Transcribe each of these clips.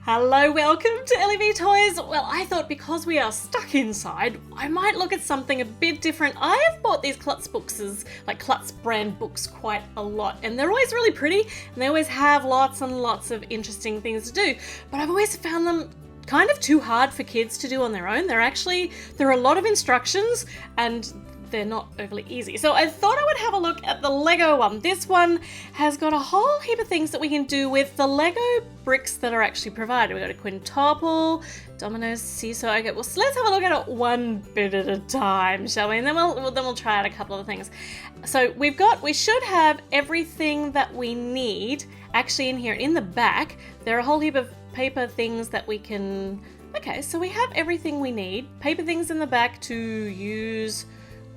Hello, welcome to LEV Toys. Well, I thought because we are stuck inside, I might look at something a bit different. I have bought these Klutz books, like Klutz brand books, quite a lot, and they're always really pretty, and they always have lots and lots of interesting things to do, but I've always found them kind of too hard for kids to do on their own. There are a lot of instructions, and they're not overly easy. So I thought I would have a look at the Lego one. This one has got a whole heap of things that we can do with the Lego bricks that are actually provided. We've got a quintuple, dominoes, seesaw. Okay, well, so let's have a look at it one bit at a time, shall we? And then we'll try out a couple of things. So we should have everything that we need actually in here. In the back, there are a whole heap of paper things that we can... Okay, so we have everything we need. Paper things in the back to use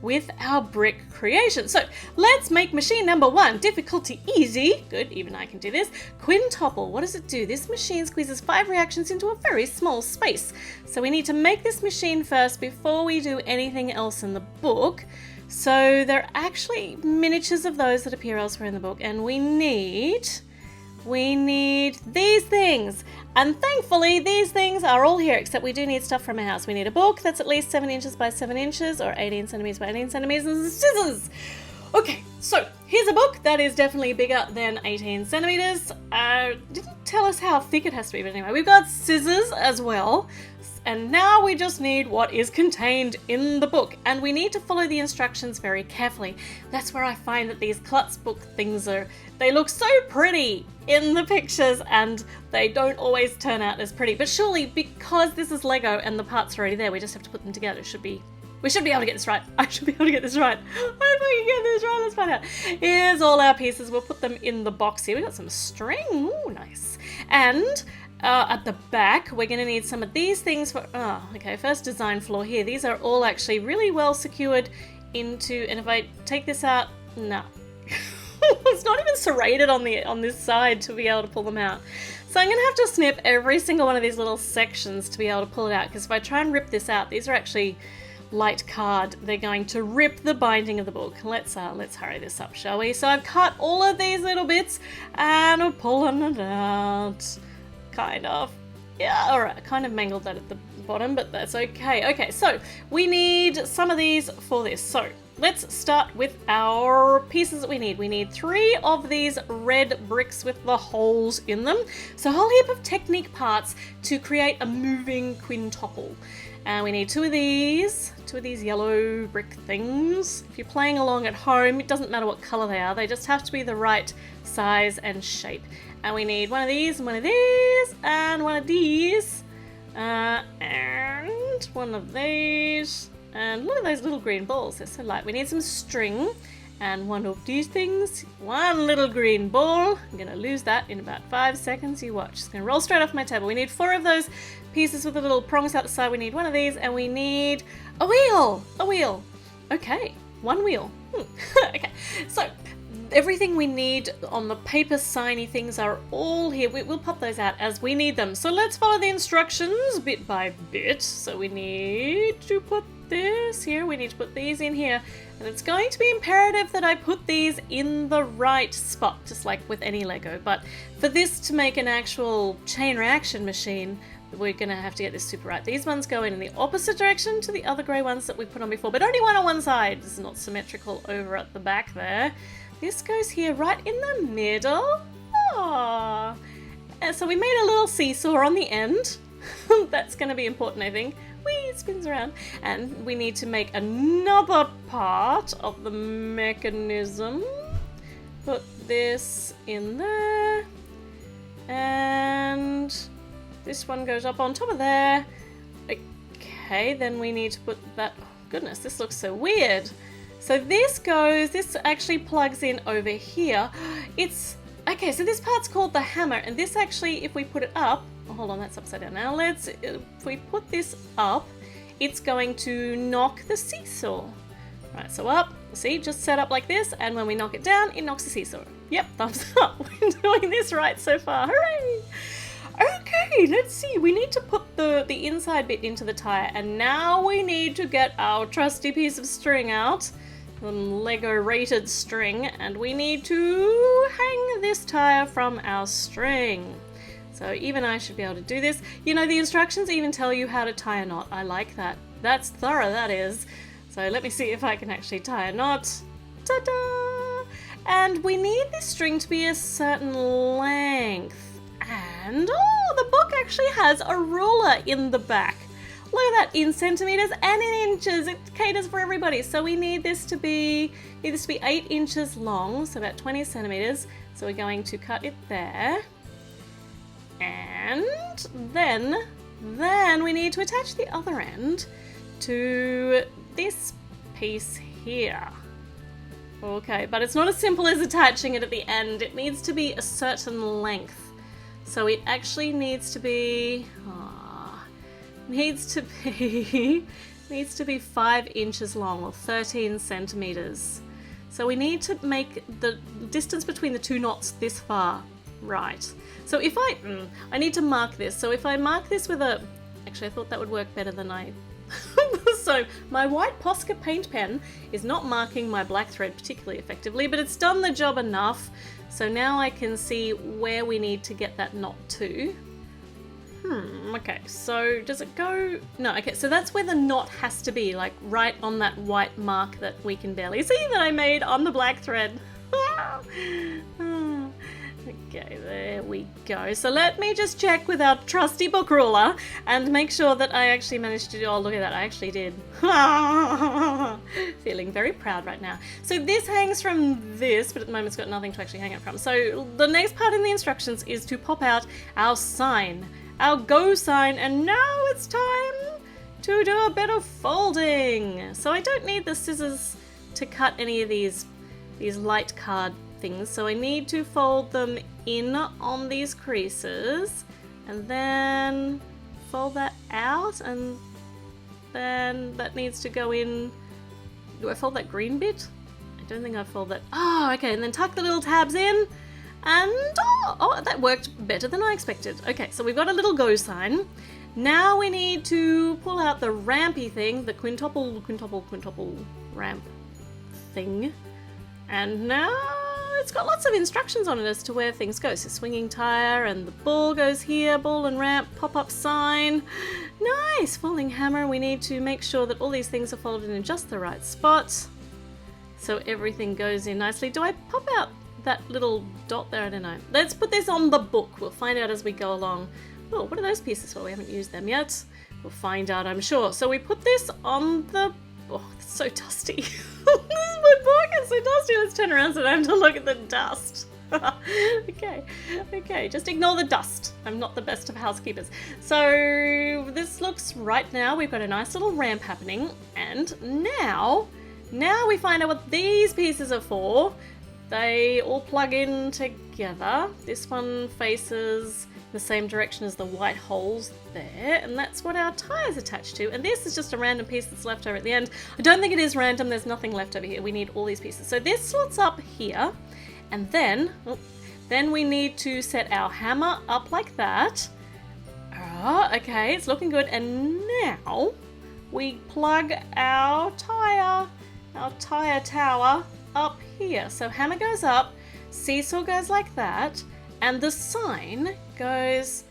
with our brick creation. So let's make machine number 1. Difficulty easy. Good, even I can do this. Quintuple. What does it do? This machine squeezes 5 reactions into a very small space. So we need to make this machine first before we do anything else in the book. So there are actually miniatures of those that appear elsewhere in the book, and we need these things. And thankfully, these things are all here, except we do need stuff from our house. We need a book that's at least 7 inches by 7 inches, or 18 centimeters by 18 centimeters, and scissors. Okay, so here's a book that is definitely bigger than 18 centimeters. Didn't tell us how thick it has to be, but anyway, we've got scissors as well. And now we just need what is contained in the book, and we need to follow the instructions very carefully. That's where I find that these Klutz book things they look so pretty in the pictures, and they don't always turn out as pretty. But surely, because this is Lego and the parts are already there, we just have to put them together. We should be able to get this right. I should be able to get this right. If we can get this right, let's find out. Here's all our pieces. We'll put them in the box here. We got some string. Ooh, nice. And at the back, we're going to need some of these things for... Oh, okay, first design floor here. These are all actually really well secured into... And if I take this out... No. It's not even serrated on this side to be able to pull them out. So I'm going to have to snip every single one of these little sections to be able to pull it out, because if I try and rip this out, these are actually light card. They're going to rip the binding of the book. Let's hurry this up, shall we? So I've cut all of these little bits and we're pulling it out. Kind of. Yeah, alright, I kind of mangled that at the bottom, but that's okay. Okay, so we need some of these for this. So let's start with our pieces that we need. We need 3 of these red bricks with the holes in them. So a whole heap of Technique parts to create a moving quintuple. And we need 2 of these yellow brick things. If you're playing along at home, it doesn't matter what color they are, they just have to be the right size and shape. And we need 1 of these, and 1 of these, and 1 of these, and 1 of these. And look at those little green balls, they're so light. We need some string, and 1 of these things. 1 little green ball. I'm going to lose that in about 5 seconds. You watch. It's going to roll straight off my table. We need 4 of those pieces with the little prongs out the side. We need 1 of these, and we need a wheel. A wheel. Okay, 1 wheel. Okay, so everything we need on the paper signy things are all here. We'll pop those out as we need them. So let's follow the instructions bit by bit. So we need to put this here. We need to put these in here. And it's going to be imperative that I put these in the right spot, just like with any Lego. But for this to make an actual chain reaction machine, we're going to have to get this super right. These ones go in the opposite direction to the other grey ones that we put on before, but only one on one side. This is not symmetrical over at the back there. This goes here right in the middle. Aww. And so we made a little seesaw on the end. That's going to be important, I think. Whee, it spins around. And we need to make another part of the mechanism. Put this in there. And this one goes up on top of there. Okay, then we need to put that... Oh, goodness, this looks so weird. So this actually plugs in over here. Okay, so this part's called the hammer, and this actually, if we put it up, oh, hold on, that's upside down now. If we put this up, it's going to knock the seesaw. Right, so up, see, just set up like this, and when we knock it down, it knocks the seesaw. Yep, thumbs up. We're doing this right so far, hooray! Okay, let's see, we need to put the inside bit into the tire, and now we need to get our trusty piece of string out. Lego rated string, and we need to hang this tire from our string. So even I should be able to do this. You know, the instructions even tell you how to tie a knot. I like that. That's thorough, that is. So let me see if I can actually tie a knot. Ta-da! And we need this string to be a certain length. And, oh, the book actually has a ruler in the back. Look at that, in centimeters and in inches. It caters for everybody. So we need this to be 8 inches long, so about 20 centimeters. So we're going to cut it there. And then we need to attach the other end to this piece here. Okay, but it's not as simple as attaching it at the end. It needs to be a certain length. So it actually needs to be, needs to be 5 inches long, or 13 centimeters. So we need to make the distance between the two knots this far. Right. So if I need to mark this. So if I mark this with a, actually I thought that would work better than I, so my white Posca paint pen is not marking my black thread particularly effectively, but it's done the job enough. So now I can see where we need to get that knot to. Okay, so does it go? No, okay, so that's where the knot has to be, like right on that white mark that we can barely see that I made on the black thread. Okay, there we go. So let me just check with our trusty book ruler and make sure that I actually managed to do, oh look at that, I actually did. Feeling very proud right now. So this hangs from this, but at the moment it's got nothing to actually hang it from. So the next part in the instructions is to pop out our sign, our go sign, and now it's time to do a bit of folding. So I don't need the scissors to cut any of these light card things, so I need to fold them in on these creases and then fold that out, and then that needs to go in. Do I fold that green bit? I don't think I fold that. Oh, okay, and then tuck the little tabs in, and oh, that worked better than I expected. Okay, so we've got a little go sign. Now we need to pull out the rampy thing, the quintuple ramp thing, and now it's got lots of instructions on it as to where things go. So swinging tire, and the ball goes here, ball and ramp, pop-up sign. Nice! Folding hammer. We need to make sure that all these things are folded in just the right spot so everything goes in nicely. Do I pop out that little dot there? I don't know. Let's put this on the book. We'll find out as we go along. Oh, what are those pieces for? We haven't used them yet. We'll find out, I'm sure. So we put this on the... Oh, it's so dusty. This is my book. It's so dusty. Let's turn around so I don't have to look at the dust. Okay, just ignore the dust. I'm not the best of housekeepers. So this looks right now. We've got a nice little ramp happening. And now we find out what these pieces are for. They all plug in together. This one faces the same direction as the white holes there, and that's what our tie is attached to. And this is just a random piece that's left over at the end. I don't think it is random. There's nothing left over here. We need all these pieces. So this slots up here, and then we need to set our hammer up like that. Oh, okay, it's looking good. And now we plug our tire tower up here. So hammer goes up, seesaw goes like that, and the sign goes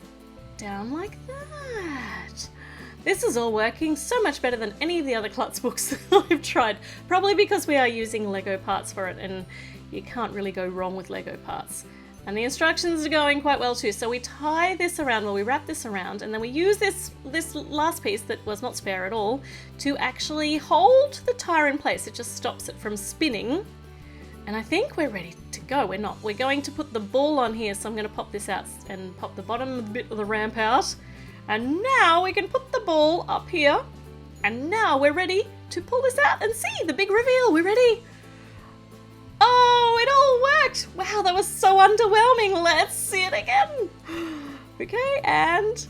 down like that. This is all working so much better than any of the other Klutz books that I've tried. Probably because we are using Lego parts for it, and you can't really go wrong with Lego parts. And the instructions are going quite well too. So we tie this around, well, we wrap this around, and then we use this last piece that was not spare at all to actually hold the tire in place. It just stops it from spinning. And I think we're ready to go. We're not. We're going to put the ball on here, so I'm going to pop this out and pop the bottom bit of the ramp out. And now we can put the ball up here. And now we're ready to pull this out and see the big reveal. We're ready. Oh, it all worked. Wow, that was so underwhelming. Let's see it again. Okay, and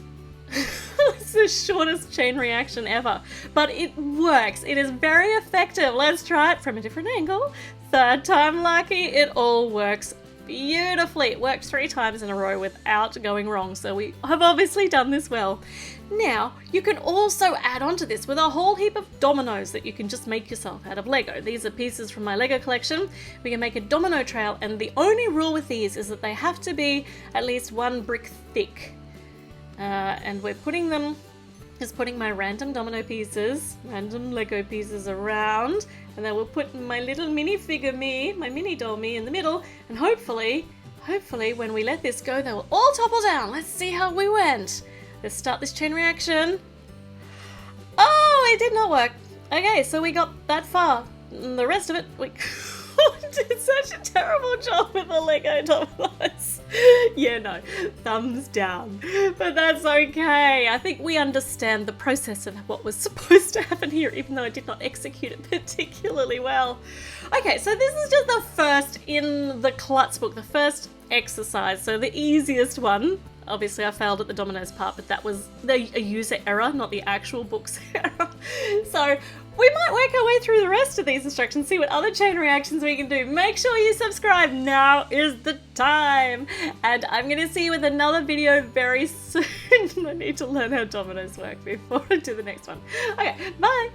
it's the shortest chain reaction ever. But it works. It is very effective. Let's try it from a different angle. Third time lucky, it all works beautifully. It worked 3 times in a row without going wrong, so we have obviously done this well. Now, you can also add on to this with a whole heap of dominoes that you can just make yourself out of Lego. These are pieces from my Lego collection. We can make a domino trail, and the only rule with these is that they have to be at least 1 brick thick. And we're putting them, just putting my random domino pieces, random Lego pieces around, and then we'll put my little minifigure me, my mini doll me in the middle, and hopefully when we let this go, they will all topple down. Let's see how we went. Let's start this chain reaction. Oh, it did not work. Okay, so we got that far. The rest of it, we did such a terrible job with the Lego dominoes. Yeah, no, thumbs down. But that's okay. I think we understand the process of what was supposed to happen here, even though I did not execute it particularly well. Okay, so this is just the first in the Klutz book, the first exercise, so the easiest one. Obviously I failed at the dominoes part, but that was a user error, not the actual book's error. So we might work our way through the rest of these instructions, see what other chain reactions we can do. Make sure you subscribe, now is the time. And I'm going to see you with another video very soon. I need to learn how dominoes work before I do the next one. Okay, bye!